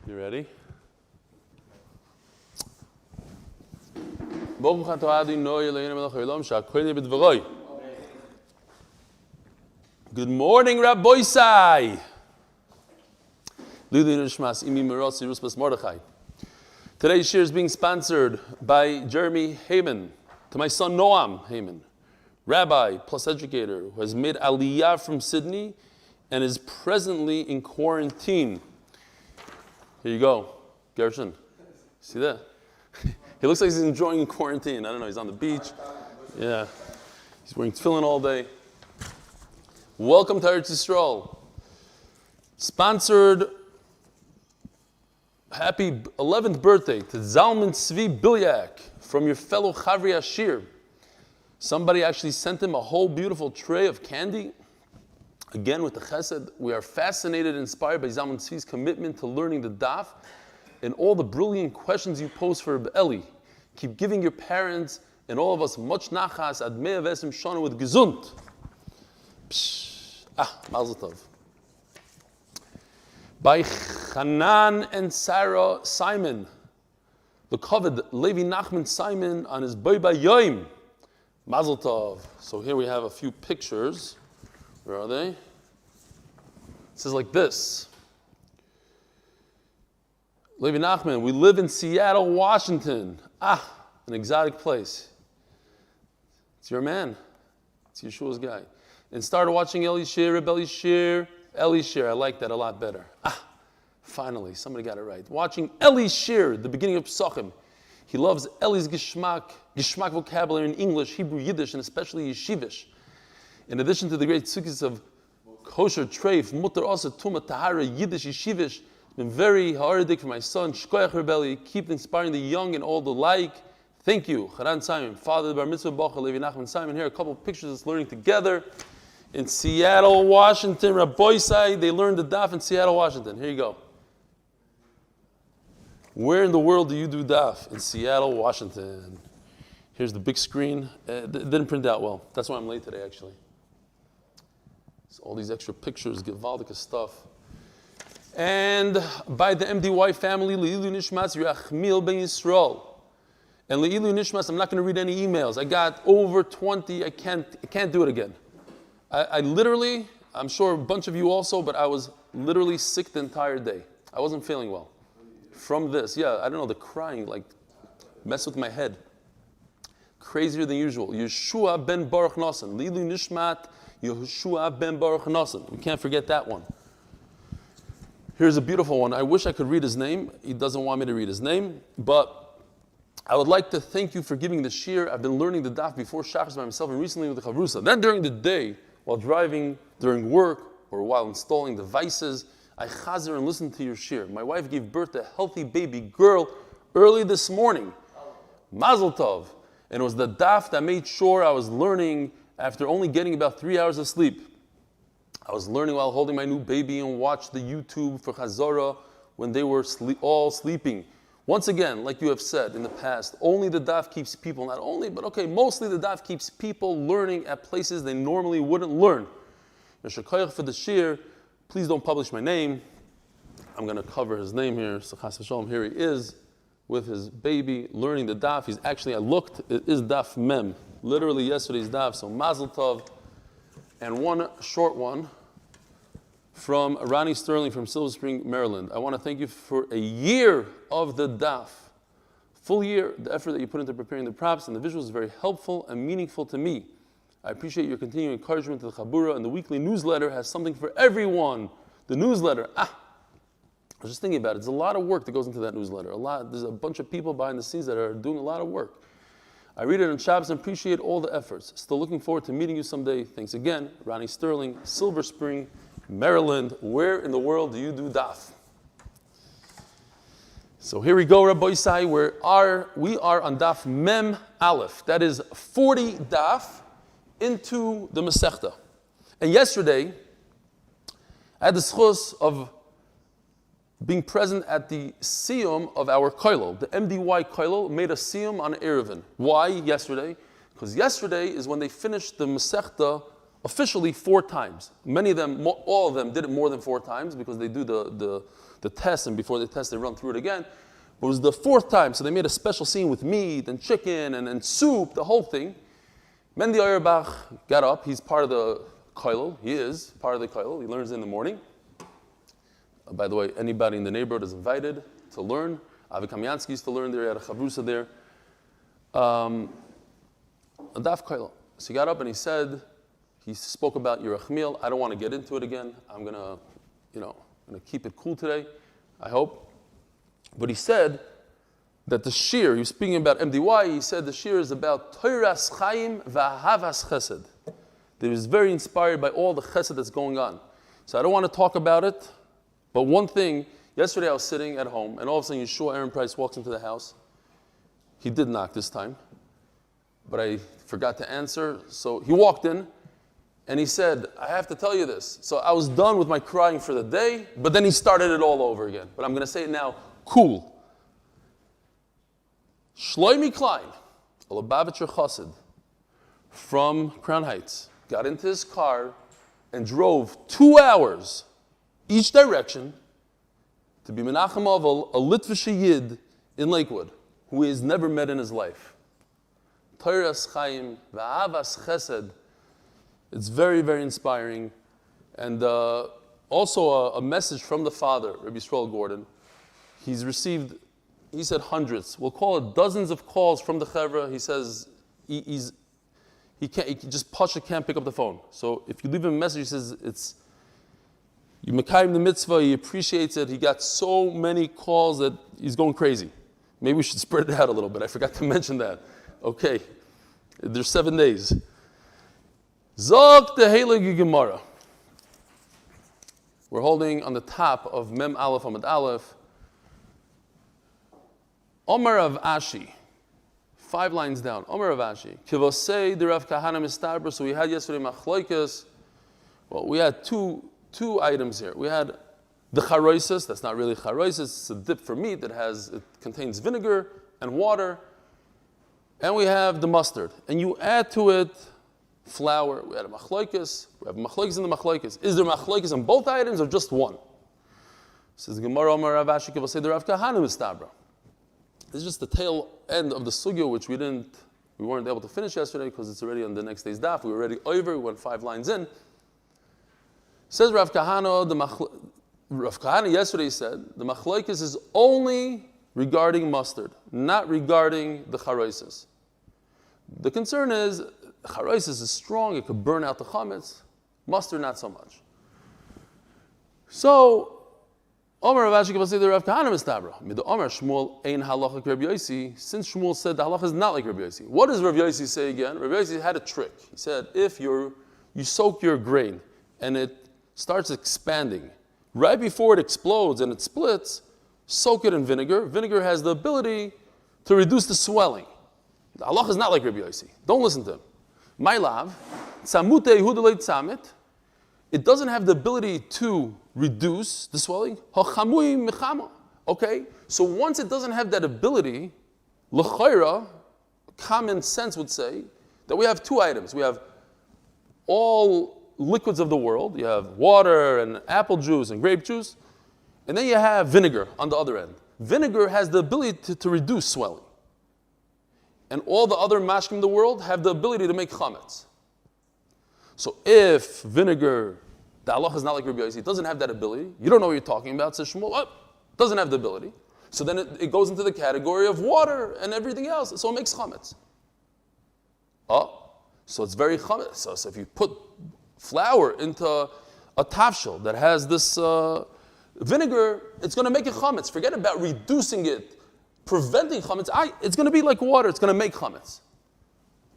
You ready? Good morning, Rabbi Sai. Today's shir is being sponsored by Jeremy Hayman, to my son Noam Hayman, rabbi plus educator who has made Aliyah from Sydney and is presently in quarantine. Here you go, Gershon. See that? He looks like he's enjoying quarantine. I don't know, he's on the beach. Yeah. He's wearing tefillin all day. Welcome to Eretz Yisroel. Sponsored, happy 11th birthday to Zalman Tzvi Billyack from your fellow Chavrei Hashiur. Somebody actually sent him a whole beautiful tray of candy. Again, with the chesed, we are fascinated and inspired by Zalman Tzvi's commitment to learning the Daf and all the brilliant questions you pose for Reb Eli. Keep giving your parents and all of us much nachas, Ad Meah V'esrim Shana with Gezunt. Mazel tov. By Chanon and Sara Simon, the covered Levi Nachman Simon on his baYom. Mazel tov. So here we have a few pictures. Where are they? It says like this. Levi Nachman, we live in Seattle, Washington. An exotic place. It's your man. It's Yeshua's guy. And started watching Eli Shir, Reb Eli Shir, Eli Shir. I like that a lot better. Finally, somebody got it right. Watching Eli Shir, the beginning of Pesachim. He loves Eli's geschmack vocabulary in English, Hebrew, Yiddish, and especially Yeshivish. In addition to the great sukkahs of kosher, treif, mutter, asa, tuma, tahara, Yiddish, Yeshivish, it's been very hard for my son. Shkoyach Reb Eli, keep inspiring the young and old alike. Thank you. Chanan Simon, father of Bar Mitzvah Bacha, Levi Nachman Simon. Here are a couple of pictures of us learning together. In Seattle, Washington, Rabbi Sai, they learned the Daf in Seattle, Washington. Here you go. Where in the world do you do Daf? In Seattle, Washington. Here's the big screen. It didn't print out well. That's why I'm late today, actually. So all these extra pictures, gewaldige stuff. And by the MDY family, leilui nishmat Yerachmiel ben Yisroel. And leilui nishmat, I'm not going to read any emails. I got over 20. I can't do it again. I literally, I'm sure a bunch of you also, but I was literally sick the entire day. I wasn't feeling well. From this, I don't know, the crying like messed with my head. Crazier than usual. Yehoshua ben Boruch Nosson. Leilui nishmat Yehoshua ben Boruch Nosson. We can't forget that one. Here's a beautiful one. I wish I could read his name. He doesn't want me to read his name, but I would like to thank you for giving the shir. I've been learning the daf before Shachris by myself and recently with the Chavrusa. Then during the day, while driving, during work, or while installing devices, I chazer and listen to your shir. My wife gave birth to a healthy baby girl early this morning. Mazel tov. And it was the daf that made sure I was learning after only getting about 3 hours of sleep. I was learning while holding my new baby and watched the YouTube for Chazara when they were all sleeping. Once again, like you have said in the past, only the daf keeps people, not only, but mostly the daf keeps people learning at places they normally wouldn't learn. For the shir, please don't publish my name. I'm going to cover his name here. So chas v'shalom, here he is with his baby learning the daf. He's actually, I looked, it is daf mem. Literally yesterday's daf. So mazel tov. And one short one from Ronnie Sterling from Silver Spring, Maryland. I want to thank you for a year of the daf. Full year, the effort that you put into preparing the props and the visuals is very helpful and meaningful to me. I appreciate your continuing encouragement to the Chabura, and the weekly newsletter has something for everyone. The newsletter, I was just thinking about it. There's a lot of work that goes into that newsletter. There's a bunch of people behind the scenes that are doing a lot of work. I read it on Shabbos and appreciate all the efforts. Still looking forward to meeting you someday. Thanks again. Ronnie Sterling, Silver Spring, Maryland. Where in the world do you do daf? So here we go, Rabbi Sai. We are on Daf Mem Aleph. That is 40 daf into the Masechta. And yesterday, I had the schus of being present at the siyum of our Kollel. The MDY Kollel made a siyum on Erevin. Why yesterday? Because yesterday is when they finished the Masechta officially 4 times. Many of them, all of them did it more than 4 times because they do the test, and before they test, they run through it again. But it was the 4th time, so they made a special scene with meat and chicken and soup, the whole thing. MDY got up. He's part of the Kollel. He is part of the Kollel. He learns in the morning. By the way, anybody in the neighborhood is invited to learn. Avi Kamyansky used to learn there. He had a chavrusa there. A Daf Kollel. So he got up and he spoke about Yerachmiel. I don't want to get into it again. I'm gonna keep it cool today, I hope. But he said that the shir, he was speaking about MDY, he said the shir is about Toras Chaim v'ahavas chesed. That he was very inspired by all the chesed that's going on. So I don't want to talk about it, but one thing, yesterday I was sitting at home, and all of a sudden Yeshua Aaron Price walks into the house. He did knock this time, but I forgot to answer. So he walked in, and he said, I have to tell you this. So I was done with my crying for the day, but then he started it all over again. But I'm going to say it now, cool. Shloimi Klein, a Lubavitcher chesed from Crown Heights, got into his car and drove 2 hours each direction to be Menachem Oval, a Litvische Yid in Lakewood, who he has never met in his life. Toras Chaim, v'ahavas chesed. It's very, very inspiring. And also a message from the father, Rabbi Yisroel Gordon. He's received, he said hundreds, we'll call it dozens of calls from the Chavrei. He says he just can't pick up the phone. So if you leave him a message, he says you mekayim the mitzvah, he appreciates it. He got so many calls that he's going crazy. Maybe we should spread it out a little bit. I forgot to mention that. Okay, there's 7 days. Zog Tehillim Gemara. We're holding on the top of Mem Aleph Amud Aleph. Omer of Ashi, 5 lines down. Omer of Ashi. Kivosei the Rav Kahana Mistabra. So we had yesterday Machloikas. Well, we had two items here. We had the charoises. That's not really charoises. It's a dip for meat it contains vinegar and water. And we have the mustard. And you add to it flour. We had a machloikas. We have machloikas in the machloikas. Is there machloikas on both items or just one? Says Gemara Omer Rav Ashi Kivosei the Rav Kahana Mistabra. This is just the tail end of the sugya, which we weren't able to finish yesterday because it's already on the next day's daf. We were already over. We went 5 lines in. Says Rav Kahana, Rav Kahana yesterday said the machloikis is only regarding mustard, not regarding the charoises. The concern is charoises is strong; it could burn out the chametz. Mustard, not so much. So. Omer Rav Ashi Kivosei the Rav Kahana Mistabra. Mido Omer Shmuel ein halacha Reb Yosi. Since Shmuel said the halacha is not like Reb Yosi. What does Reb Yosi say again? Reb Yosi had a trick. He said if you soak your grain and it starts expanding, right before it explodes and it splits, soak it in vinegar. Vinegar has the ability to reduce the swelling. The halacha is not like Reb Yosi. Don't listen to him. My lav, tzamute Yehuda tzamit. It doesn't have the ability to reduce the swelling. Okay? So once it doesn't have that ability, l'chayra, common sense would say that we have 2 items. We have all liquids of the world. You have water and apple juice and grape juice. And then you have vinegar on the other end. Vinegar has the ability to reduce swelling. And all the other mashkim in the world have the ability to make chametz. So if vinegar, the halacha is not like Rabbi Yosi, it doesn't have that ability. You don't know what you're talking about. Says Shmuel, doesn't have the ability. So then it goes into the category of water and everything else. So it makes chametz. So it's very chametz. So if you put flour into a tafshil that has this vinegar, it's going to make it chametz. Forget about reducing it, preventing chametz. It's going to be like water. It's going to make chametz.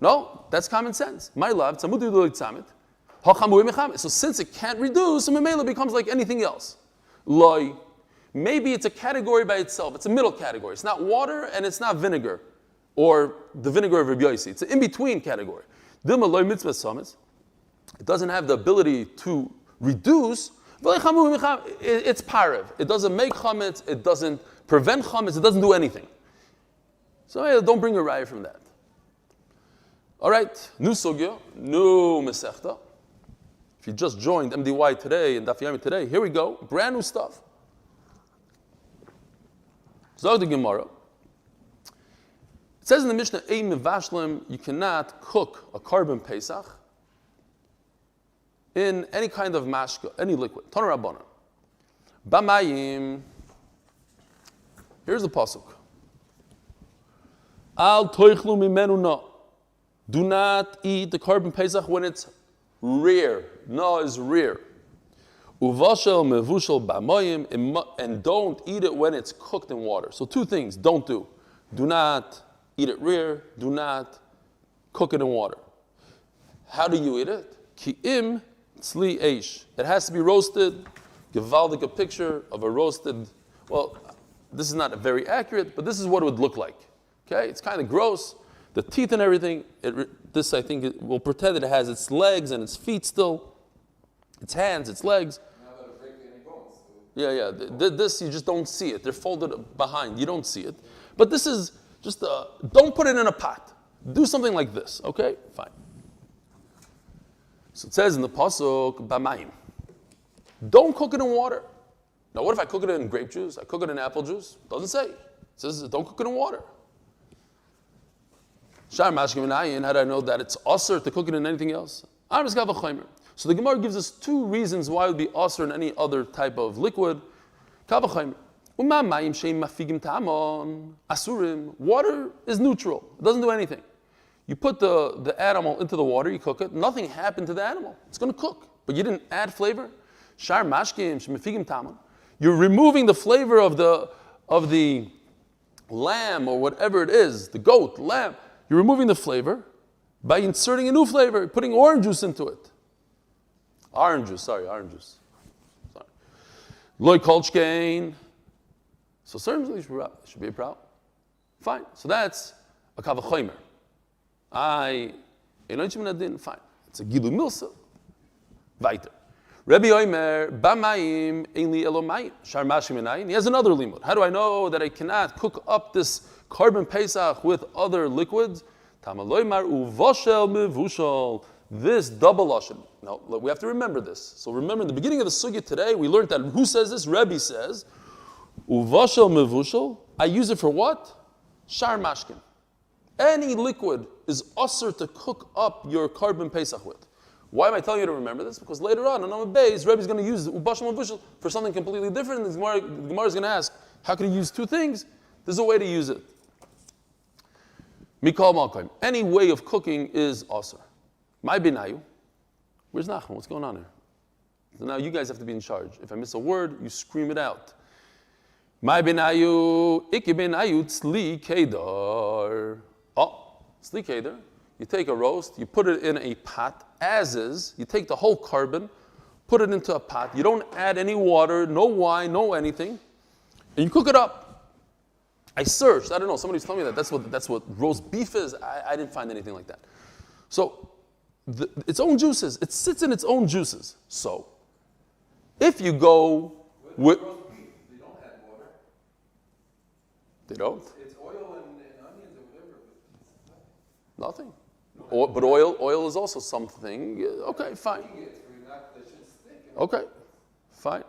No, that's common sense. My love, so since it can't reduce, it becomes like anything else. Loi, maybe it's a category by itself. It's a middle category. It's not water and it's not vinegar, or the vinegar of Rabbi Yosi. It's an in-between category. It doesn't have the ability to reduce. It's parav. It doesn't make chametz. It doesn't prevent chametz. It doesn't do anything. So don't bring a raya from that. All right, new sugya, new mesechta. If you just joined MDY today and Daf Yomi today, here we go, brand new stuff. Zog the Gemara. It says in the Mishnah, Ein mevashlim, you cannot cook a carbon Pesach in any kind of mashka, any liquid. Tana Rabbanan. Bamayim. Here's the pasuk. Al toichlu mimenu na. Do not eat the carbon Pesach when it's rare. Na is rare. Uvashel mevushel bamayim, and don't eat it when it's cooked in water. So two things, don't do. Do not eat it rare. Do not cook it in water. How do you eat it? Ki'im tzli eish. It has to be roasted. Givaldik, a picture of a roasted, well, this is not very accurate, but this is what it would look like. Okay, it's kind of gross. The teeth and everything, this I think will pretend that it has its legs and its feet still, its hands, its legs. Yeah. This you just don't see it. They're folded behind. You don't see it. But this is just, don't put it in a pot. Do something like this. Okay, fine. So it says in the pasuk, bamayim. Don't cook it in water. Now, what if I cook it in grape juice? I cook it in apple juice? It doesn't say. It says don't cook it in water. How do I know that it's usher to cook it in anything else? So the Gemara gives us two reasons why it would be usher in any other type of liquid. Water is neutral. It doesn't do anything. You put the animal into the water, you cook it, nothing happened to the animal. It's going to cook. But you didn't add flavor. You're removing the flavor of the lamb or whatever it is, the goat, lamb. You're removing the flavor by inserting a new flavor, putting orange juice into it. Orange juice. Loy kolchkein. So certainly should be a problem. Fine. So that's a kavachomer. Fine. It's a gilu milsa. Weiter. Rebbe Omer, bamayim einli elomayim, shar mashim enayin. He has another limud. How do I know that I cannot cook up this carbon Pesach with other liquids? Tamaloymar uvoshel mevushal. This double lashon. Now, we have to remember this. So remember, in the beginning of the sugya today, we learned that who says this? Rebbe says, uvoshel mevushal. I use it for what? Shar mashkin. Any liquid is usher to cook up your carbon Pesach with. Why am I telling you to remember this? Because later on Amud Beis, Rebbe is going to use ubashal mevushal for something completely different. The Gemara is going to ask, how can you use two things? There's a way to use it. Mikol malkaim. Any way of cooking is usher. My benayu. Where's Nachman? What's going on here? So now you guys have to be in charge. If I miss a word, you scream it out. My benayu, ikke benayu tzli kedar. Oh, tzli kedar. You take a roast, you put it in a pot as is. You take the whole carbon, put it into a pot. You don't add any water, no wine, no anything, and you cook it up. I searched. I don't know. Somebody's telling me that that's what roast beef is. I didn't find anything like that. So, its own juices. It sits in its own juices. So, if you go with roast beef, they don't add water. They don't. It's oil and onions or whatever. But Nothing. But oil is also something. Okay, fine. Okay, fine.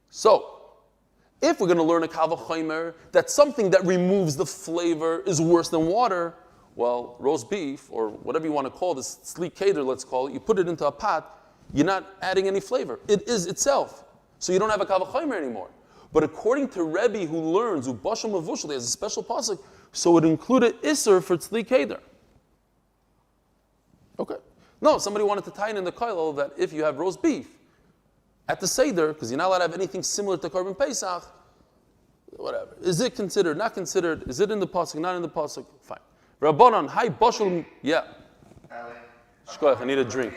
So, if we're going to learn a kavachomer that something that removes the flavor is worse than water, well, roast beef or whatever you want to call this, sleek kader, let's call it, you put it into a pot, you're not adding any flavor. It is itself. So you don't have a kavachomer anymore. But according to Rebbe who learns, ubashal mevushal, he has a special pasuk, so it included Isser for Tzli Keder. Okay. No, somebody wanted to tie in the Kollel that if you have roast beef at the Seder, because you're not allowed to have anything similar to Carbon Pesach, whatever. Is it considered, not considered? Is it in the pasuk, not in the pasuk? Fine. Rabbanon, hi bashal, yeah. Shkoyach, I need a drink.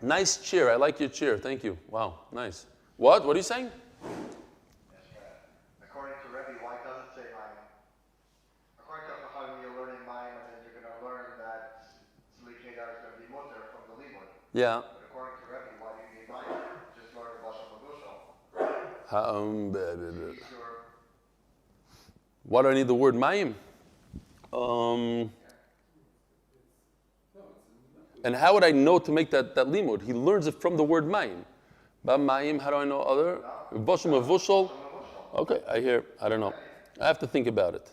Nice cheer. I like your cheer. Thank you. Wow, nice. What? What are you saying? According to Rebbe, why does it say mine? According to Chanon, you're learning mine, and then you're going to learn that Tzli Kedar is going to be mutter from the leilui. Yeah. But according to Rebbe, why do you need mine? Just learn bashal mevushal. Why do I need the word mayim? And how would I know to make that limud? He learns it from the word mayim. Mayim, how do I know other? Boshum avushal. Okay, I don't know. I have to think about it.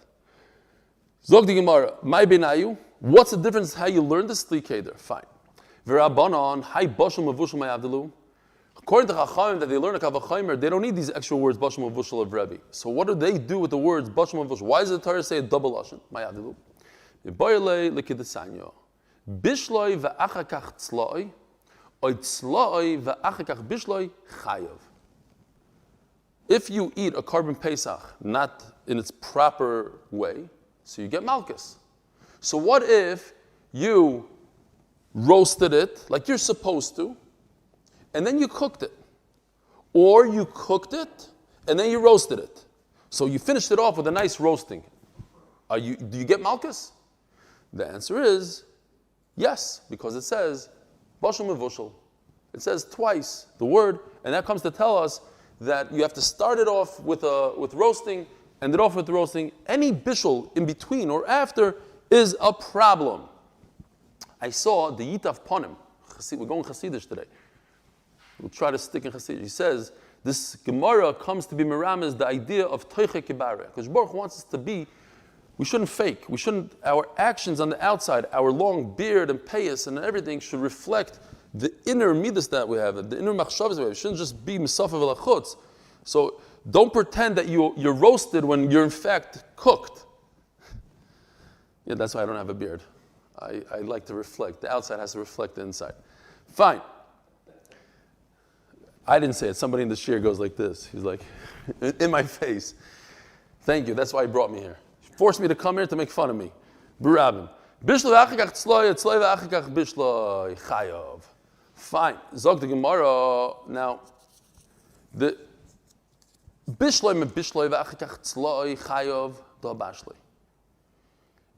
Zog the Gemara, my benayu. What's the difference how you learn this? Fine. V'rabanan, hay boshum avushal mayavdelu. According to Chachamim, that they learn a kavachimer, they don't need these extra words, Basham Avushal of Rebbe. So what do they do with the words Basham Avushal? Why does the Torah say a double lashon? Mayadilu. Yeboyle likidesanyo. Bishloi va'achakach tzloi, oy tzloi va'achakach bishloi chayav. If you eat a carbon pesach not in its proper way, so you get malchus. So what if you roasted it like you're supposed to, and then you cooked it? Or you cooked it, and then you roasted it. So you finished it off with a nice roasting. Do you get malchus? The answer is yes, because it says, Bashal Mevushal. It says twice the word, and that comes to tell us that you have to start it off with roasting, end it off with roasting. Any bishul in between or after is a problem. I saw the Yitaf Ponim. We're going Hasidish today. We'll try to stick in Chassidus. He says, this Gemara comes to be Miramis, the idea of Toiche Kibare. Because Baruch wants us to be, we shouldn't fake. Our actions on the outside, our long beard and payas and everything should reflect the inner midas that we have, the inner machshavas we have. It shouldn't just be misafa v'lachutz. So don't pretend that you're roasted when you're in fact cooked. Yeah, that's why I don't have a beard. I like to reflect. The outside has to reflect the inside. Fine. I didn't say it. Somebody in the shir goes like this. He's like, in my face. Thank you. That's why he brought me here. He forced me to come here to make fun of me. Barabim. Fine. Zog the Gemara. Now, the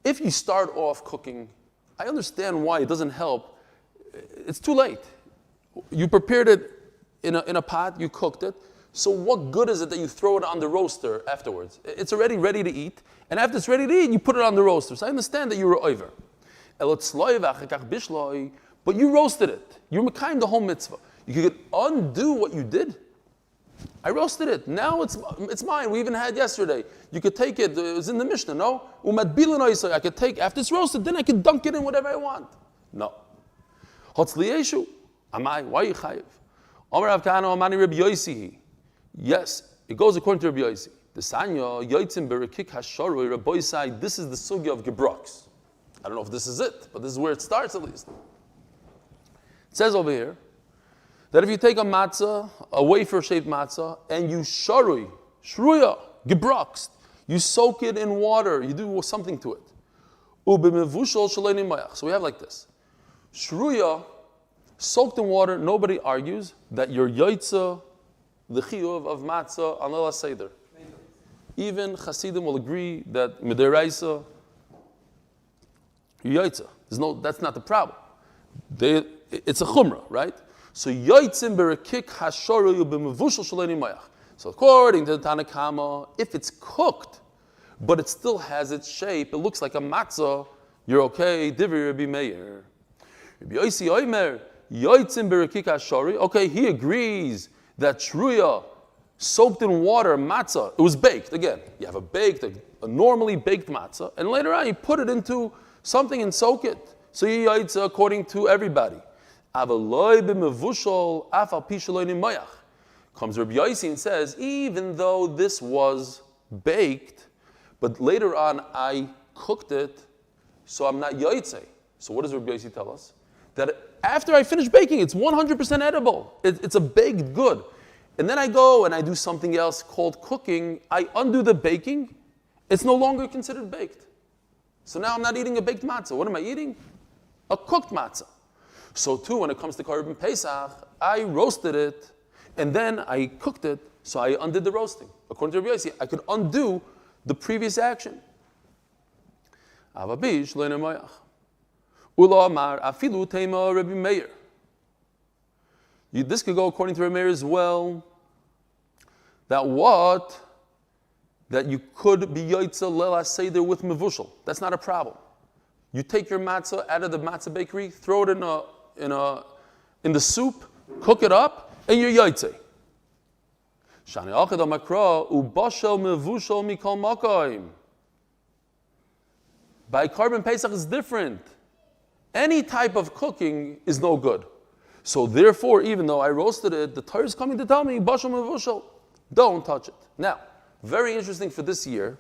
if you start off cooking, I understand why it doesn't help. It's too late. You prepared it in a pot, you cooked it. So what good is it that you throw it on the roaster afterwards? It's already ready to eat, and after it's ready to eat, you put it on the roaster. So I understand that you were over. But you roasted it. You're mekayim the whole mitzvah. You could undo what you did. I roasted it. Now it's mine. We even had yesterday. You could take it. It was in the Mishnah, no? I could take, after it's roasted, then I could dunk it in whatever I want. No. Amai, why are you chayiv? Yes, it goes according to Rabbi Yosi. This is the sugya of gebroks. I don't know if this is it, but this is where it starts at least. It says over here that if you take a matzah, a wafer-shaped matzah, and you shruya, gebroks, you soak it in water, you do something to it. So we have like this. Shruya, soaked in water, nobody argues that your yaitza, the chiyuv of matzah, on Leila Seder. Even Hasidim will agree that midiraisa, yaitza. That's not the problem. It's a chumrah, right? So yaitzim berekik hashoru b'mevushal shaleni mayach. So according to the Tanna Kama, if it's cooked, but it still has its shape, it looks like a matzah, you're okay. Divri Rabbi Meir. Rabbi Yosi Oimer. Okay, he agrees that shruya, soaked in water, matzah, it was baked. Again, you have a normally baked matzah, and later on you put it into something and soak it. So you yaitza according to everybody. Comes Rabbi Yosi and says, even though this was baked, but later on I cooked it, so I'm not yaitze. So what does Rabbi Yosi tell us? That after I finish baking, it's 100% edible. It's a baked good. And then I go and I do something else called cooking. I undo the baking. It's no longer considered baked. So now I'm not eating a baked matzah. What am I eating? A cooked matzah. So too, when it comes to Korban Pesach, I roasted it, and then I cooked it, so I undid the roasting. According to Rabbi Yosi, I could undo the previous action. Avabish le'nemayach. Ula Amar afilu teima Rabbi Meir. This could go according to Rabbi Meir as well. That what that you could be yoitza leil seder with mevushal. That's not a problem. You take your matzah out of the matzah bakery, throw it in the soup, cook it up, and you're yoitze. Shani achad makra ubashel mevushal mikol makoim. By carbon pesach is different. Any type of cooking is no good. So therefore, even though I roasted it, the Torah is coming to tell me, bashal mevushal, don't touch it. Now, very interesting for this year,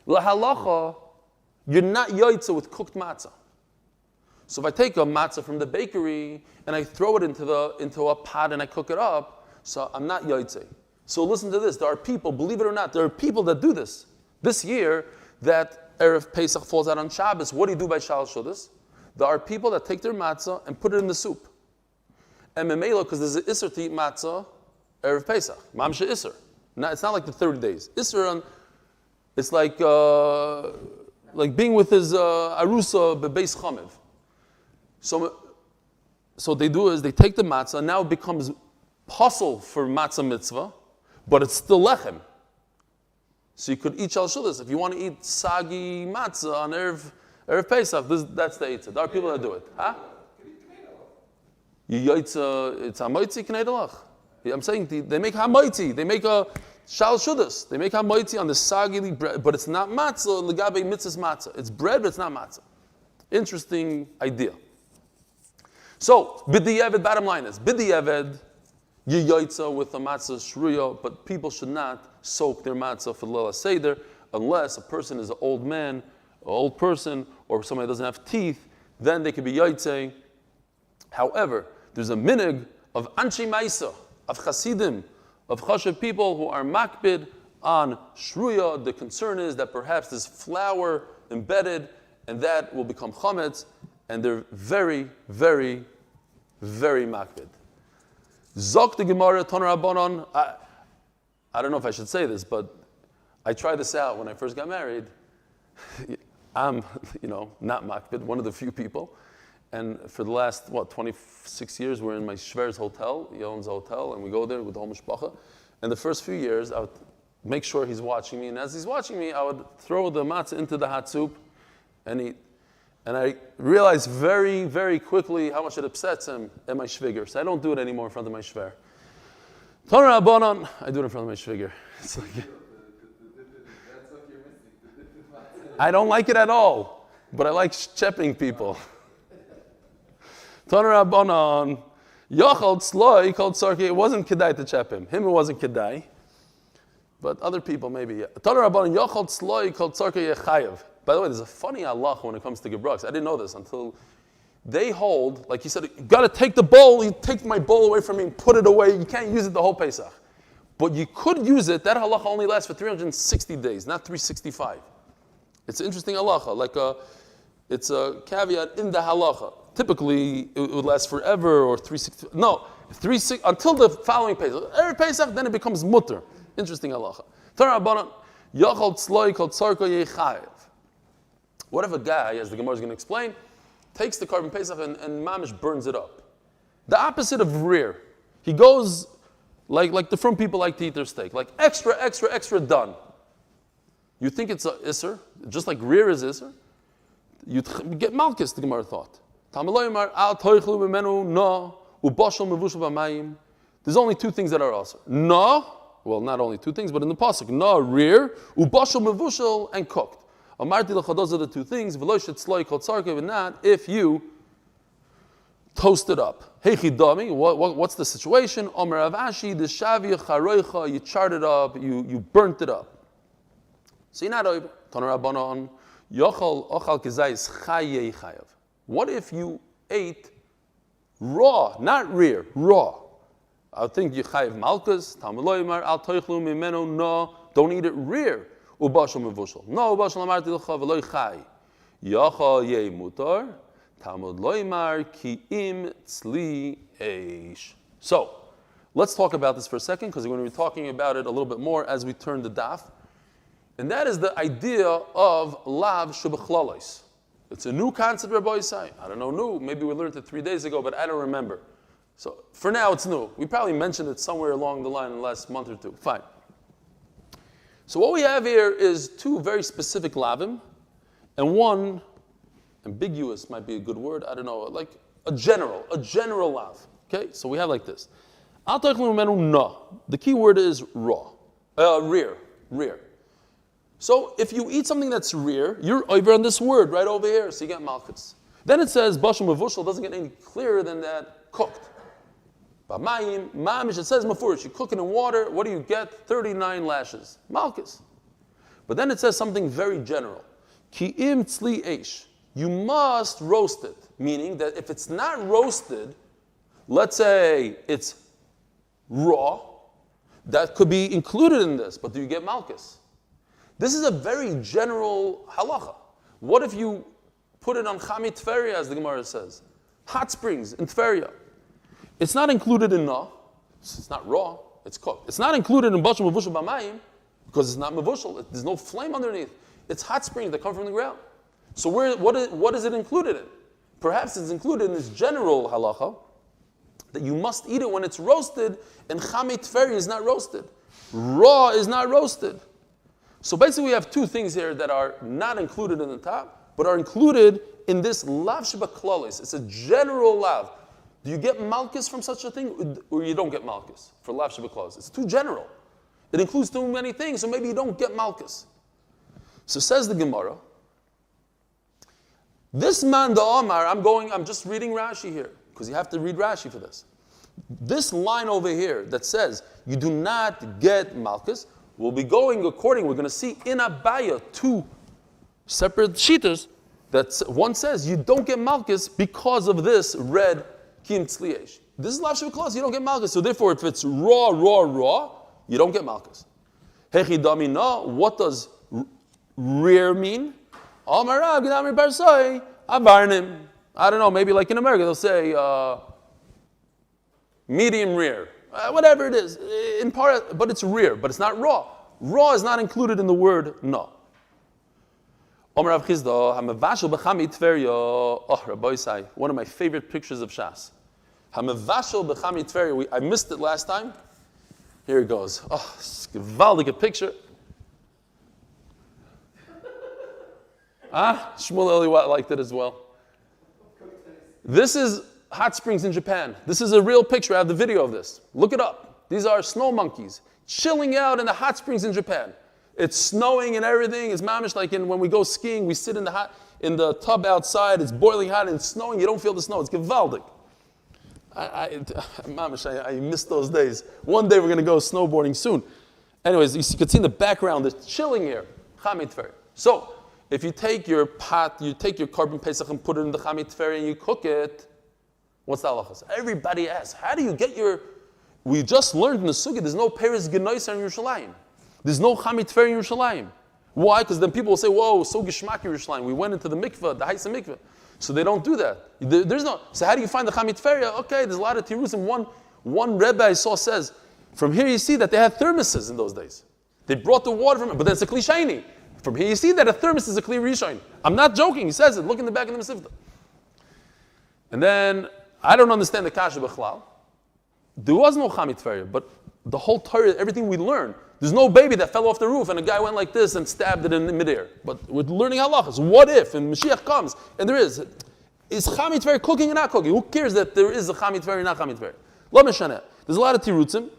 lahalacha, you're not yoitza with cooked matzah. So if I take a matzah from the bakery and I throw it into a pot and I cook it up, so I'm not yoitze. So listen to this. There are people, believe it or not, there are people that do this. This year, that Erev Pesach falls out on Shabbos. What do you do by Shal Shudas? There are people that take their matzah and put it in the soup. And memela, because there's an isser to eat matzah, Erev Pesach. Mamsha isser. Now, it's not like the 30 days. Isser, it's like being with his arusa bebeis chamev. So they do is they take the matzah, now it becomes puzzle for matzah mitzvah, but it's still lechem. So you could eat shal shudas. If you want to eat sagi matzah on Erev Pesach, that's the eitzah. There are people that do it. Huh? It's hamoitzi k'nei. I'm saying they make hamoitzi. They make a shal shudas. They make hamoitzi on the sagi bread, but it's not matzah. Legabe mitzvah's matzah. It's bread, but it's not matzah. Interesting idea. So b'di'eved, bottom line is b'di'eved, you yoitza with a matzah shruya, but people should not soak their matzah for leil seder unless a person is an old man, an old person, or somebody doesn't have teeth. Then they could be yoitzing. However, there's a minig of anshe ma'isa, of chasidim, of chashav people who are makbid on shruya. The concern is that perhaps there's flour embedded, and that will become chametz, and they're very, very, very makbid. Zok the Gemara Toner Rabbanon. I don't know if I should say this, but I tried this out when I first got married. I'm, not makbid, one of the few people. And for the last, 26 years, we're in my shver's hotel. He owns a hotel, and we go there with the whole mishpacha. And the first few years, I would make sure he's watching me. And as he's watching me, I would throw the matzah into the hot soup and eat. And I realized very, very quickly how much it upsets him and my shviger. So I don't do it anymore in front of my shver. Toner Rabbanon, I do it in front of my shviger. It's like, I don't like it at all, but I like chepping people. Toner Rabbanon, Yochel Tzloi called Sarki. It wasn't kedai to chep him. Him, it wasn't kedai. But other people, maybe. Toner Rabbanon, Yochel Tzloi called Sarki Yechayev. By the way, there's a funny halacha when it comes to gebraks. I didn't know this until they hold, like he said, you got to take the bowl. You take my bowl away from me and put it away. You can't use it the whole Pesach. But you could use it. That halacha only lasts for 360 days, not 365. It's an interesting halacha. It's a caveat in the halacha. Typically, it would last forever or 360. No, 360 until the following Pesach. Every Pesach, then it becomes mutter. Interesting halacha. What if a guy, as the Gemara is going to explain, takes the carbon pesach and mamish burns it up? The opposite of rear. He goes like the frum people like to eat their steak, like extra, extra, extra done. You think it's a isser, just like rear is isser? You get malchus, the Gemara thought. There's only two things that are also. No, well, not only two things, but in the pasuk, no, rear, ubashal mevushal, and cooked. Amarti l'cha, those are the two things. V'lo shetzloi kol tzarkev, and not if you toast it up. Heichi dami, what's the situation? Omer avashi, the shavia charoicha, you charred it up, you burnt it up. So you're not over. Toner Rabbanon, yochal ochal kezayis chayei chayav. What if you ate raw, not rear, raw? I think you chayav malchus, Talmud loymar, al toichlu mimeno, no, don't eat it rear. Ubashal mevushal. No, ubashal amarti l'cha v'loi chai. Yochal yei mutar, Talmud loymar, ki im tzli eish. So, let's talk about this for a second, because we're going to be talking about it a little bit more as we turn the daf. And that is the idea of lav shebechlalois. It's a new concept, Rabbi Isai. I don't know new. Maybe we learned it 3 days ago, but I don't remember. So for now, it's new. We probably mentioned it somewhere along the line in the last month or two. Fine. So what we have here is two very specific lavim, and one ambiguous might be a good word. I don't know, like a general lav. Okay, so we have like this. The key word is rear. So if you eat something that's rear, you're over on this word right over here, so you get malchus. Then it says bashal mavushal, doesn't get any clearer than that, cooked. Bamayim, mamish, it says mafurish, you cook it in water, what do you get? 39 lashes, malchus. But then it says something very general. Ki'im tzli eish, you must roast it, meaning that if it's not roasted, let's say it's raw, that could be included in this, but do you get malchus? This is a very general halacha. What if you put it on chami tferia, as the Gemara says? Hot springs in tferia. It's not included in na. It's not raw. It's cooked. It's not included in bashal mavushal b'mayim because it's not mavushal. There's no flame underneath. It's hot springs that come from the ground. So what is it included in? Perhaps it's included in this general halacha that you must eat it when it's roasted, and chami tferia is not roasted. Raw is not roasted. So basically we have two things here that are not included in the top, but are included in this lav sheba klalis. It's a general lav. Do you get malchus from such a thing, or you don't get malchus for lav sheba klalis? It's too general. It includes too many things, so maybe you don't get malchus. So says the Gemara, this man the Omar, I'm just reading Rashi here, because you have to read Rashi for this. This line over here that says you do not get malchus, we'll be going according, we're going to see in Abaya two separate shitas that one says you don't get malchus because of this red kim tzliesh. This is lav sheba klaus, you don't get malchus. So therefore, if it's raw, you don't get malchus. Hechi damina, what does rear mean? I don't know, maybe like in America they'll say medium rear. Whatever it is, in part, but it's rear, but it's not raw. Raw is not included in the word no. One of my favorite pictures of Shas. I missed it last time. Here it goes. Oh, it's a gewaldige picture. Shmuel Eli liked it as well. This is hot springs in Japan. This is a real picture. I have the video of this. Look it up. These are snow monkeys chilling out in the hot springs in Japan. It's snowing and everything. It's mamish like when we go skiing, we sit in the tub outside. It's boiling hot and it's snowing. You don't feel the snow. It's gewaldig. I miss those days. One day we're going to go snowboarding soon. Anyways, you can see in the background, it's chilling here. Chamit Tfer. So, if you take your pot, you take your carbon pesach and put it in the Chamit Tfer and you cook it, what's the halachas? Everybody asks, how do you get your... We just learned in the Sugi, there's no Peres Genoiser in Yerushalayim. There's no Chamit Tfer in Yerushalayim. Why? Because then people will say, whoa, so Gishmak Yerushalayim. We went into the mikveh, the Haisa mikveh. So they don't do that. There's no... So how do you find the Chamit Tfer? Okay, there's a lot of Tirusim. One Rebbe I saw says, from here you see that they had thermoses in those days. They brought the water from it, but that's a Kli Shayni. From here you see that a thermos is a Kli Rishon. I'm not joking, he says it. Look in the back of the Mesivta. And then, I don't understand the Kasha B'chlal. There was no Chamit Tfer, but the whole Torah, everything we learned, there's no baby that fell off the roof and a guy went like this and stabbed it in midair. But we're learning halachas. What if, and Mashiach comes, and there is Chamit Tfer cooking or not cooking? Who cares that there is a Chamit Tfer or not Chamit Tfer? Lo Meshana. There's a lot of Tirutzim.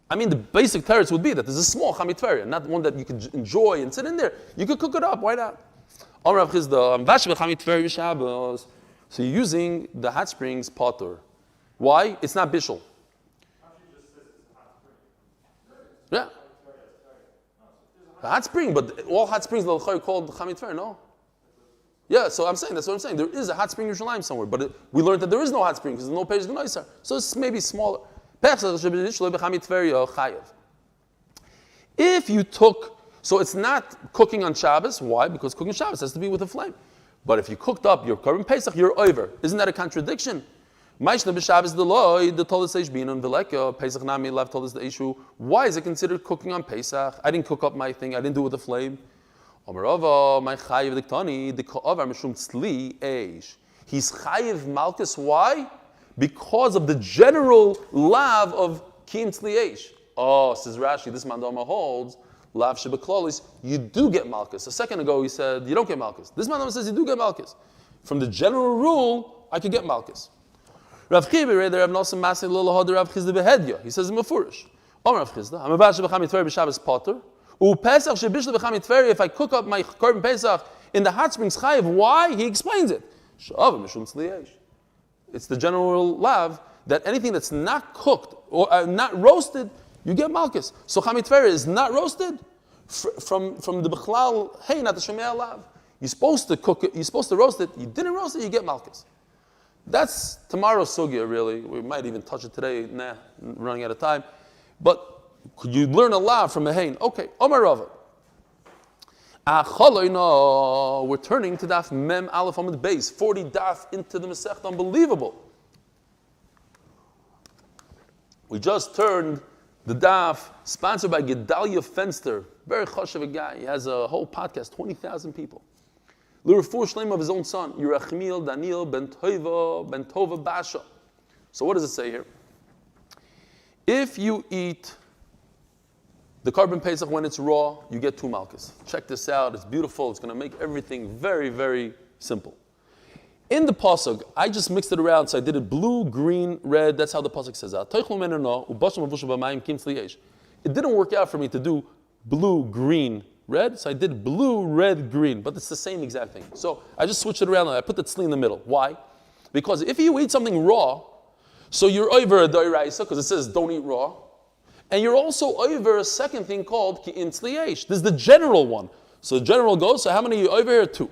I mean, the basic teretz would be that there's a small Chamit Tfer, not one that you can enjoy and sit in there. You could cook it up, why not? So you're using the hot springs potter. Why? It's not bishul. Yeah. The hot spring, but all hot springs are called Chamit Tfer, no? Yeah, so that's what I'm saying. There is a hot spring in Yerushalayim somewhere, but we learned that there is no hot spring because there's no Peres Genoiser. So it's maybe smaller. If you took, so it's not cooking on Shabbos. Why? Because cooking Shabbos has to be with a flame. But if you cooked up your Korban Pesach, you're over. Isn't that a contradiction? Why is it considered cooking on Pesach? I didn't cook up my thing. I didn't do it with a flame. He's chayiv malchus. Why? Because of the general lav of kim tzli eish. Oh, says Rashi, this mandama holds lav shebeklalis, you do get malchus. A second ago he said you don't get malchus. This man says you do get malchus. From the general rule, I could get malchus. Rav Chibi, Rav Nosson Masay Lilahad Rav Chizda Behedya. He says in Mefurish. Rav Chizda, I'm about Shebecham Mitver b'Shabbos Potter. Pesach shebishla b'Cham Mitver. If I cook up my korban Pesach in the hot springs chayiv, why? He explains it. It's the general lav that anything that's not cooked or not roasted, you get malchus. So Cham Mitver is not roasted from the Bechlal. Hey, not the Shemei lav. You're supposed to cook it. You're supposed to roast it. You didn't roast it. You get malchus. That's tomorrow's sugya, really. We might even touch it today. Nah, running out of time. But could you learn a lot from a hain? Okay, Omar Rava. We're turning to Daf Mem Aleph Amud Beis, 40 Daf into the Masech. Unbelievable. We just turned the Daf, sponsored by Gedalia Fenster. Very chashuv guy. He has a whole podcast, 20,000 people. L'refuah shleima of his own son, Yerachmiel, Daniel, ben Tova Basha. So what does it say here? If you eat the korban Pesach when it's raw, you get 2 malchus. Check this out. It's beautiful. It's going to make everything very, very simple. In the pasuk, I just mixed it around, so I did it blue, green, red. That's how the pasuk says out. It didn't work out for me to do blue, green, red, so I did blue, red, green, but it's the same exact thing. So I just switched it around and I put the tzli in the middle. Why? Because if you eat something raw, so you're over a doiraisa, because it says don't eat raw, and you're also over a second thing called ki'im tzliyesh. This is the general one. So the general goes, so how many are you over here? 2.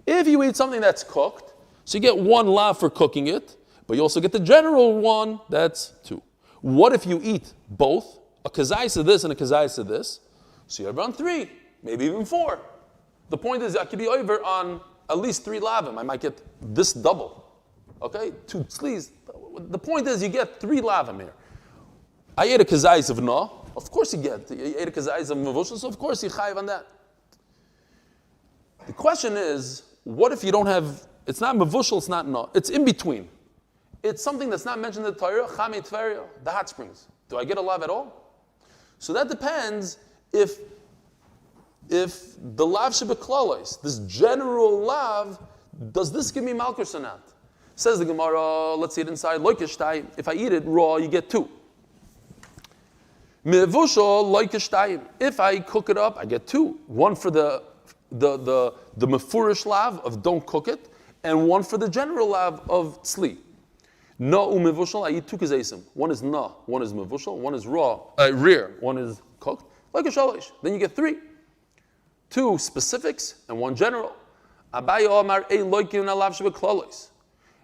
If you eat something that's cooked, so you get 1 lav for cooking it, but you also get the general one, that's 2. What if you eat both, a kazais of this and a kazais of this? So you're around 3, maybe even 4. The point is, I could be over on at least 3 lavim. I might get this double. Okay? 2 tzlis. The point is, you get 3 lavim here. I ate a kazais of no. Of course you get. You ate a kazais of mavushal, so of course you chayiv on that. The question is, what if you don't have, it's not mavushal, it's not no. It's in between. It's something that's not mentioned in the Torah, Chamei Tveria, the hot springs. Do I get a lav at all? So that depends if the lav shebeklalos, this general lav, does this give me malchus or not? Says the Gemara, let's see it inside, loikeshtayim. If I eat it raw, you get 2. Mevushal loikeshtayim. If I cook it up, I get 2. 1 for the mefurish lav of don't cook it, and 1 for the general lav of tzli. No umevushal, I eat 2 kazeisim. 1 is na, 1 is mevushal, 1 is raw, rear, 1 is cooked. Like a shalish. Then you get 3. 2 specifics and 1 general. Abaye Omar ei loikim alav shebeklalos.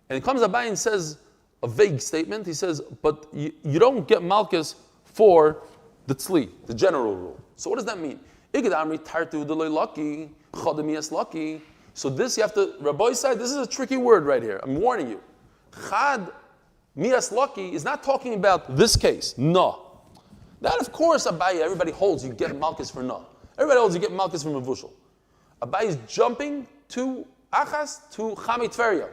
And it comes Abaye and says a vague statement. He says, but you don't get malchus for the tzli, the general rule. So what does that mean? So this you have to, Rabbi said, this is a tricky word right here. I'm warning you. Chad mias laki is not talking about this case. No. That, of course, Abaye, everybody holds you get malchus for no. Everybody holds you get malchus for mevushal. Abaye is jumping to achas, to chamei tveria.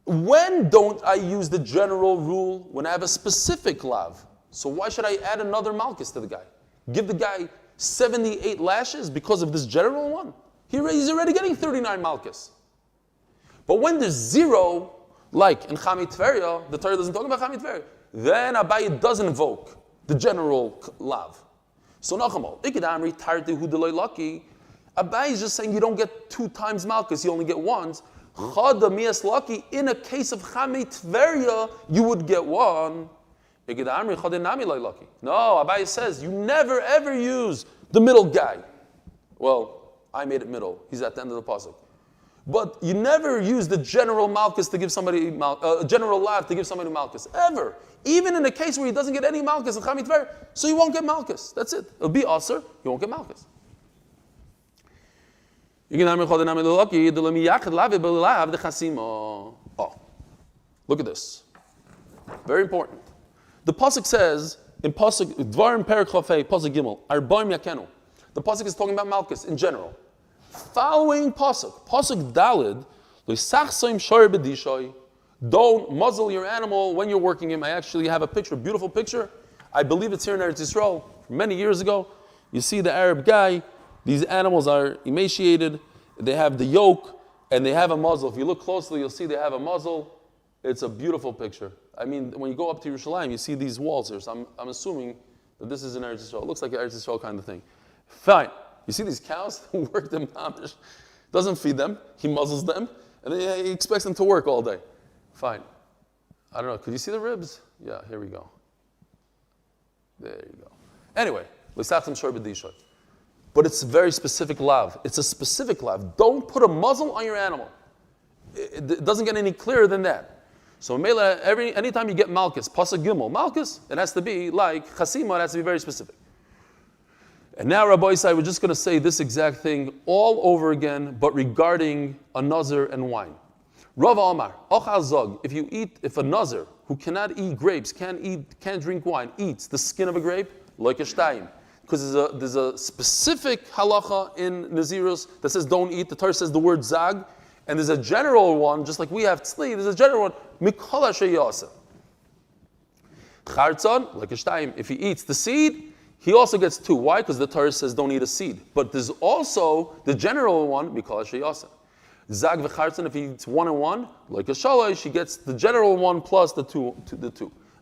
When don't I use the general rule? When I have a specific lav. So why should I add another malchus to the guy? Give the guy 78 lashes because of this general one? He's already getting 39 malchus. But when there's 0, like in chamei tveria, the Torah doesn't talk about chamei tveria, then Abaye does invoke the general lav. So Nachman, ikidamri tarti hu deloi lucky. Abaye is just saying you don't get 2 times malchus, you only get once. Chada mias lucky. In a case of chamei tveria, you would get 1. Ikidamri chada nami loi lucky. No, Abaye says you never ever use the middle guy. Well, I made it middle. He's at the end of the pasuk. But you never use the general malchus to give somebody general lav to give somebody malchus ever. Even in a case where he doesn't get any malchus in chamei tveria, so you won't get malchus. That's it. It'll be aser. You won't get malchus. Oh, look at this. Very important. The pasuk says in pasuk Dvarim Perek Chafei pasuk Gimel Arba'im Yakenu. The pasuk is talking about malchus in general. Following pasuk Dalid, don't muzzle your animal when you're working him. I actually have a picture, a beautiful picture. I believe it's here in Eretz Yisrael. Many years ago, you see the Arab guy, these animals are emaciated, they have the yoke, and they have a muzzle. If you look closely, you'll see they have a muzzle. It's a beautiful picture. I mean, when you go up to Yerushalayim, you see these walls here, so I'm assuming that this is in Eretz Yisrael. It looks like an Eretz Yisrael kind of thing. Fine. You see these cows who work them, doesn't feed them, he muzzles them, and then he expects them to work all day. Fine. I don't know, could you see the ribs? Yeah, here we go. There you go. Anyway, l'sachim shor b'dishot. But it's a very specific lav. It's a specific lav. Don't put a muzzle on your animal. It doesn't get any clearer than that. So anytime you get malchus, pasuk gimel, malchus, it has to be like chasima, it has to be very specific. And now, Rabbi Isai, we're just going to say this exact thing all over again, but regarding a nazir and wine. Rav Amar, ochal zog, if a nazir who cannot eat grapes, can't drink wine, eats the skin of a grape, like a shtayim. Because there's a specific halacha in Nazirus that says don't eat. The Torah says the word zag. And there's a general one, just like we have tzli, there's a general one, mikol asher yasa. Chartzon, like a shtayim, if he eats the seed, he also gets 2. Why? Because the Torah says don't eat a seed. But there's also the general one, mikol asher yasa. Zag v'chartzon, if he eats 1 and 1, like a shalosh, he gets the general one plus the two.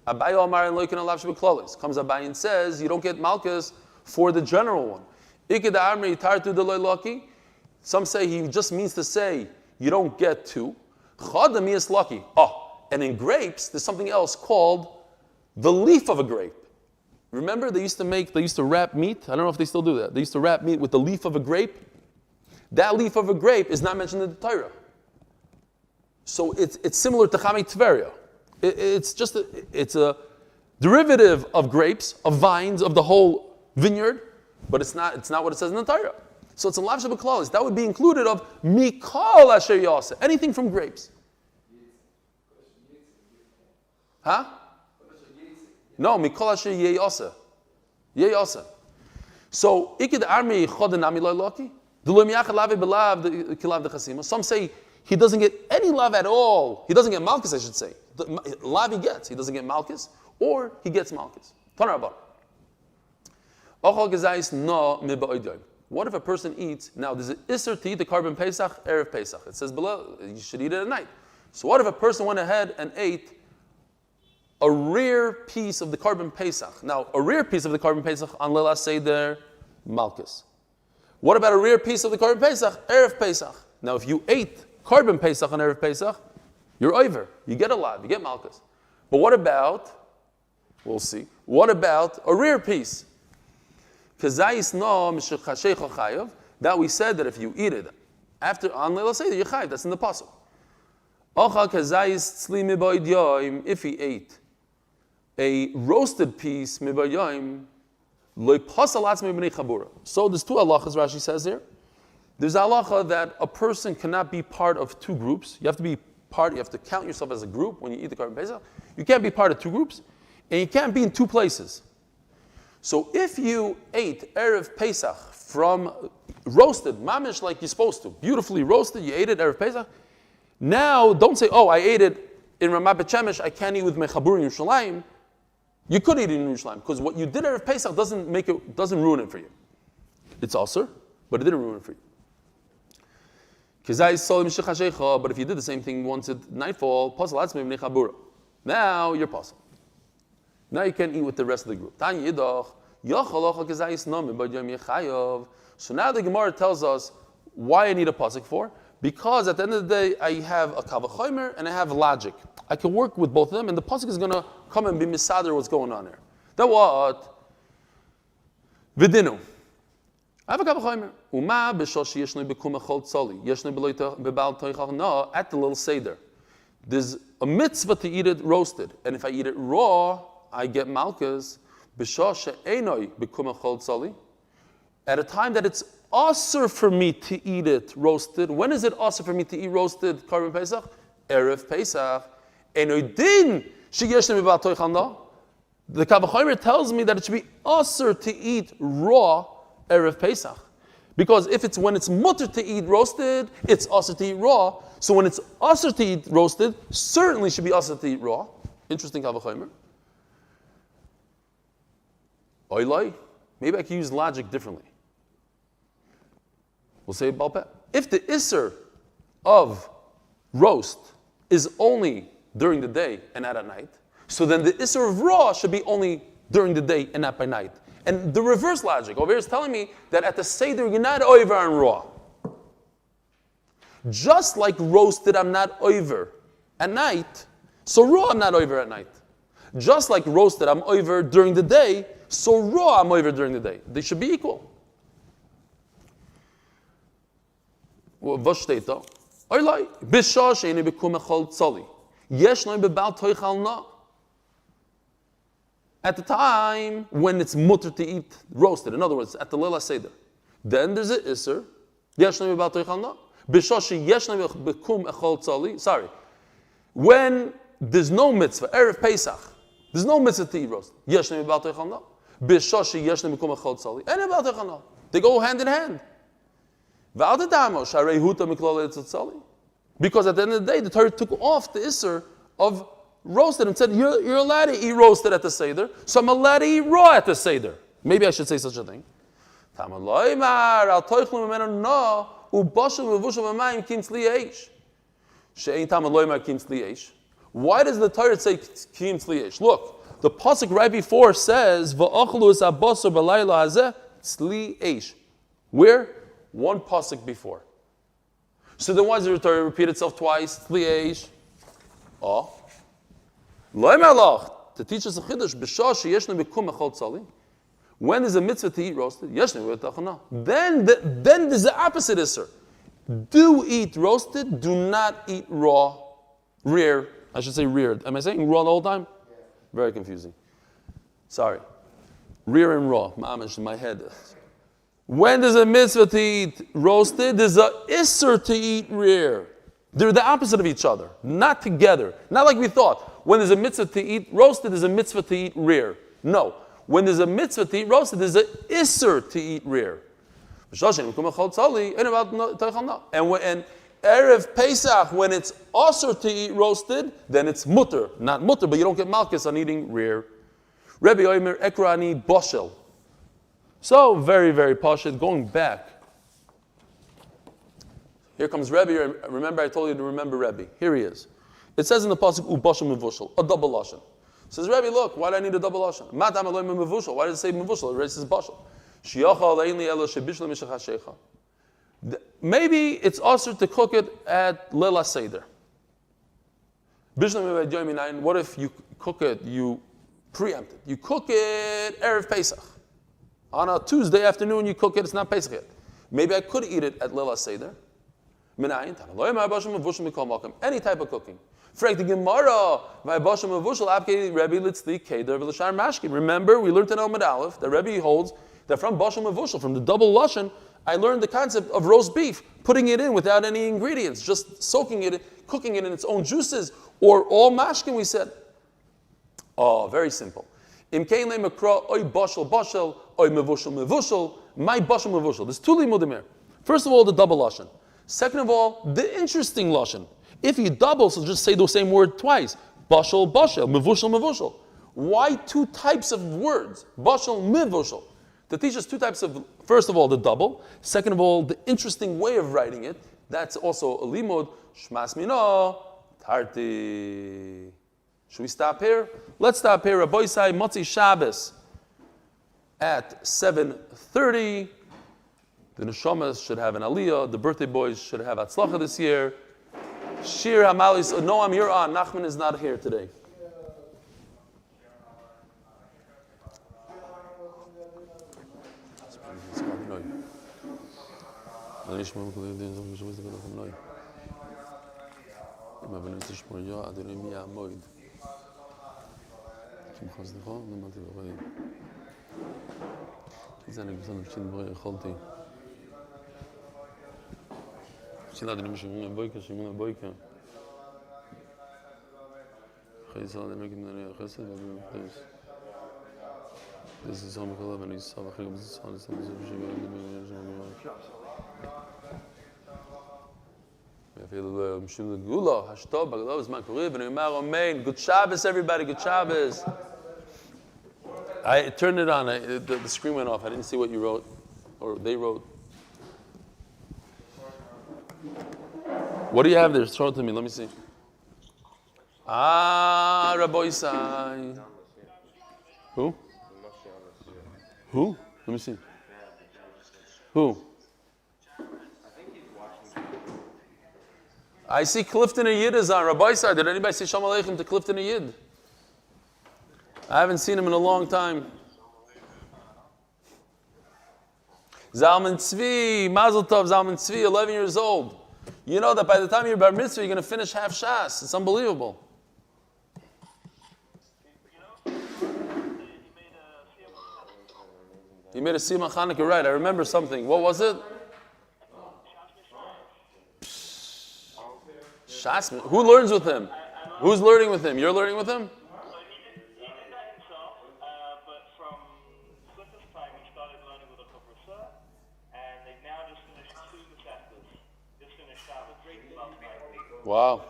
Abaye Omar and loikin alav shebeklolis. Comes Abaye and says you don't get malchus for the general one. Iked amri tartu de leilui. Some say he just means to say you don't get 2. Chadam is lucky. And in grapes, there's something else called the leaf of a grape. Remember, they used to wrap meat. I don't know if they still do that. They used to wrap meat with the leaf of a grape. That leaf of a grape is not mentioned in the Torah. So it's similar to Chamei Tveria. It's a derivative of grapes, of vines, of the whole vineyard, but it's not what it says in the Torah. So it's a lav shebeklolis. That would be included of mikol asher yasa, anything from grapes. Huh? No, mikol asher yeyasa. Yeyasa. So ikid armi chodanami loylaki. Some say he doesn't get any lav at all. He doesn't get malchus, I should say. The lav he gets. He doesn't get malchus, or he gets malchus. What if a person eats, now there's an isser to eat the carbon Pesach, Erev Pesach. It says below, you should eat it at night. So what if a person went ahead and ate a rare piece of the carbon Pesach? Now, a rare piece of the carbon Pesach on Leila Seder, malchus. What about a rare piece of the carbon Pesach, Erev Pesach? Now, if you ate carbon Pesach on Erev Pesach, you're over. You get a lot, you get malchus. But what about, we'll see, what about a rare piece? That we said that if you eat it after on Leila Seder, you're chayiv. That's in the pasuk. If he ate a roasted piece, so there's 2 halachas Rashi says here. There's a halacha that a person cannot be part of 2 groups. You have to count yourself as a group when you eat the carbon Pesach. You can't be part of 2 groups, and you can't be in 2 places. So if you ate Erev Pesach from roasted, mamish like you're supposed to, beautifully roasted, you ate it Erev Pesach, now don't say, I ate it in Ramat Bet Shemesh, I can't eat with Mechabur in Yerushalayim. You could eat it in Yerushalayim, because what you did Erev Pesach doesn't ruin it for you. It's also, but it didn't ruin it for you. But if you did the same thing once at nightfall, now you're puzzled. Now you can't eat with the rest of the group. So now the Gemara tells us why I need a pasuk for. Because at the end of the day, I have a kal v'chomer and I have logic. I can work with both of them, and the pasuk is going to come and be misader what's going on there. Then what? V'dinu. I have a kal v'chomer. Uma b'shosh yeshnoi b'kum echol tzoli. Yeshnoi b'bal toichach. No, at the little seder. There's a mitzvah to eat it roasted. And if I eat it raw, I get malchus. B'shosh she'enoi b'kum echol tzoli. At a time that it's asur for me to eat it roasted. When is it asur for me to eat roasted carbon Pesach? Erev Pesach. Enoidin sheyeshnem b'bal toichach. No. The kal v'chomer tells me that it should be asur to eat raw Erev Pesach. Because when it's mutter to eat roasted, it's asur to eat raw. So when it's asur to eat roasted, certainly should be asur to eat raw. Interesting kal v'chomer. Eli, maybe I can use logic differently. We'll say Balpeh. If the Isser of roast is only during the day and not at night, so then the Isser of raw should be only during the day and not by night. And the reverse logic over here is telling me that at the Seder you're not over on raw. Just like roasted I'm not over at night, so raw I'm not over at night. Just like roasted I'm over during the day, so raw I'm over during the day. They should be equal. Was steht da? Eli, bisha sheini bekum echol tzali. Yesh noi bebal toichal na. At the time when it's mutter to eat roasted, in other words, at the Leila Seder, then there's an Isser. Yesh noi bebal toichal na. Bisha she yesh noi bekum echol tzali. Sorry. When there's no mitzvah, Erev Pesach, there's no mitzvah to eat roasted. Yesh noi bebal toichal na. Bisha she yesh noi bekum echol tzali. And bebal toichal na. They go hand in hand. Because at the end of the day, the Torah took off the Isser of roasted and said, you're allowed to eat roasted at the Seder, so I'm allowed to eat raw at the Seder. Maybe I should say such a thing. Why does the Torah say kim tzli? Look, the pasuk right before says, where? One pasuk before. So then why does the Torah repeat itself twice? Tzli. Oh. To teach us a chiddush, when there's a mitzvah to eat roasted, then there's the opposite Isser. Do eat roasted, do not eat raw. Rear. I should say reared. Am I saying raw the whole time? Yeah. Very confusing. Sorry. Rear and raw. Mamish in my head. When there's a mitzvah to eat roasted, there's a Isser to eat rear. They're the opposite of each other, not together. Not like we thought. When there's a mitzvah to eat roasted, there's a mitzvah to eat rear. No. When there's a mitzvah to eat roasted, there's an Isser to eat rear. And Erev Pesach, when it's Asr to eat roasted, then it's mutter. Not mutter, but you don't get malchus on eating rear. Rebbe Omer Ekrani Boshel. So, very, very pashut. Going back. Here comes Rebbe. Remember I told you to remember Rebbe. Here he is. It says in the pasuk, Ubashel Mevushel, a double lashon. Says Rebbe, look, why do I need a double lashon? Matam Elohim Mevushel. Why does it say Mevushel? It raises Bashel. Maybe it's also to cook it at Leila Seder. What if you cook it, you preempt it? You cook it Erev Pesach. On a Tuesday afternoon, you cook it, it's not Pesach yet. Maybe I could eat it at Leila Seder. Any type of cooking. Remember, we learned in Amud Aleph that Rebbe holds that from Bashal Mevushal, from the double lashon, I learned the concept of roast beef, putting it in without any ingredients, just soaking it, cooking it in its own juices, or all mashkin, we said. Oh, very simple. Im kein le makra oy bashal bashal oy mevushal mevushal my bashal mevushal. There's two limudim here. First of all, the double lashon. Second of all, the interesting lashon. If you double, so just say the same word twice. Bashal bashal mevushal mevushal. Why two types of words? Bashal mevushal. To teach us two types of. First of all, the double. Second of all, the interesting way of writing it. That's also a limud. Shmas mino tarti. Should we stop here? Let's stop here. Rabbi Isai Motzi Shabbos at 7:30. The neshamas should have an Aliyah. The birthday boys should have Atzlacha this year. Shir Hamalis. Noam, you're on. Nachman is not here today. This is Yomi Kollel and he's Good Shabbos, everybody. Good Shabbos. I turned it on. The screen went off. I didn't see what you wrote, or they wrote. What do you have there? Show it to me. Let me see. Rabbi Isai. Who? Who? Let me see. Who? I see Clifton and Yid is on. Rabbi Isai, did anybody say Shalom Aleichem to Clifton and Yid? I haven't seen him in a long time. Zalman Tzvi, Mazel Tov, Zalman Tzvi, 11 years old. You know that by the time you're bar mitzvah, you're going to finish half Shas. It's unbelievable. He made a siyum on Chanukah, right? I remember something. What was it? Shas. Who learns with him? Who's learning with him? You're learning with him? He did that himself, but from Clifton's time, he started learning with a Chavrei and they've now just finished 2 chapters. Just finished Shabbos. Great love. Wow.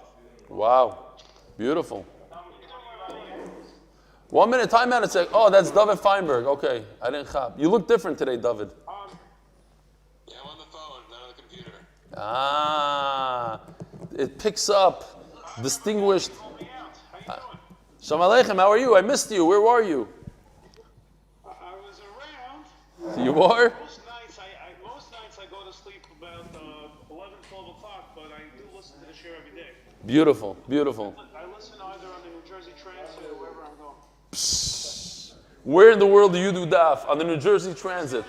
Wow. Beautiful. 1 minute, time out a sec. Oh, that's David Feinberg. Okay, I didn't chab. You look different today, David. Yeah, I'm on the phone, not on the computer. It picks up. Distinguished. Shalom Aleichem, how are you? I missed you. Where were you? I was around. You are? Most nights I go to sleep about 11, 12 o'clock, but I do listen to the share every day. Beautiful, beautiful. I listen either on the New Jersey Transit or wherever I'm going. Where in the world do you do daf? On the New Jersey Transit.